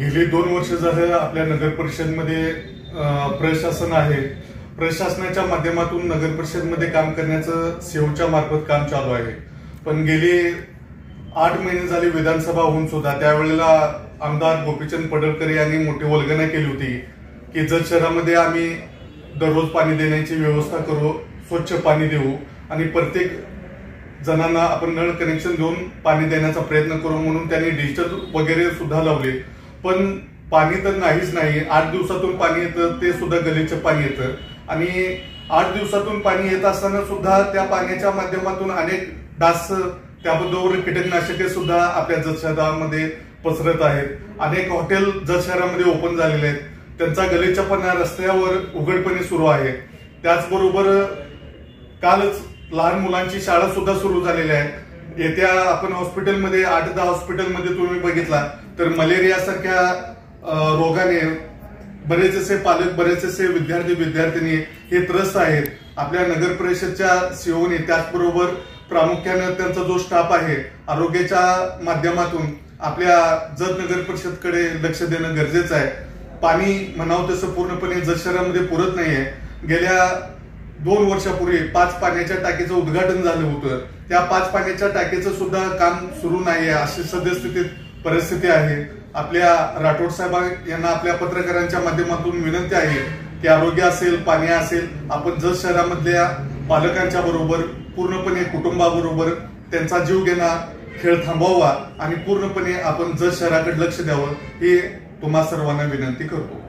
गेली 2 वर्ष झालं आपल्या नगर परिषदमध्ये प्रशासन आहे. प्रशासनाच्या माध्यमातून नगर परिषदमध्ये काम करण्याचं सेवच्या मार्फत काम चालू आहे. पण गेली 8 महिने झाले विधानसभा होऊन सुद्धा त्यावेळेला आमदार गोपीचंद पडळकर यांनी मोठी वल्गना केली होती की जत शहरामध्ये आम्ही दररोज पाणी देण्याची व्यवस्था करू, स्वच्छ पाणी देऊ आणि प्रत्येक जणांना आपण नळ कनेक्शन देऊन पाणी देण्याचा प्रयत्न करू म्हणून त्यांनी डिजिटल वगैरे सुद्धा लावले. पण पाणी तर नाहीच नाही. 8 दिवसातून पाणी येतं, ते सुद्धा गलीचं पाणी येतं आणि 8 दिवसातून पाणी येत असताना सुद्धा त्या पाण्याच्या माध्यमातून अनेक डास, त्याबरोबर कीटकनाशके सुद्धा आपल्या जत शहरामध्ये पसरत आहेत. अनेक हॉटेल जत शहरामध्ये ओपन झालेले आहेत, त्यांचा गलीच्यापणा रस्त्यावर उघडपणे सुरू आहे. त्याचबरोबर कालच लहान मुलांची शाळा सुद्धा सुरू झालेली आहे. येत्या आपण हॉस्पिटलमध्ये 8-10 हॉस्पिटलमध्ये तुम्ही बघितला तर मलेरिया सारख्या रोगाने बरेच असे पालक, बरेच असे विद्यार्थी हे त्रस्त आहेत. आपल्या नगर परिषदच्या सीओने त्याचबरोबर प्रामुख्याने त्यांचा जो स्टाफ आहे आरोग्याच्या माध्यमातून आपल्या जत नगर परिषदकडे लक्ष देणं गरजेचं आहे. पाणी म्हणावं तसं पूर्णपणे जत शहरामध्ये पुरत नाहीये. गेल्या 2 वर्षापूर्वी 5 पाण्याच्या टाकीचं उद्घाटन झालं होतं. त्या 5 पाण्याच्या टाकीचं सुद्धा काम सुरू नाहीये, अशी सद्यस्थितीत परिस्थिती आहे. आपल्या राठोड साहेब यांना आपल्या पत्रकारांच्या माध्यमातून विनंती आहे की आरोग्य असेल, पाणी असेल, आपण जत शहरामधल्या पालकांच्या बरोबर पूर्णपणे कुटुंबाबरोबर त्यांचा जीव घेणा खेळ थांबवावा आणि पूर्णपणे आपण जत शहराकडे लक्ष द्यावं, ही तुम्हा सर्वांना विनंती करतो.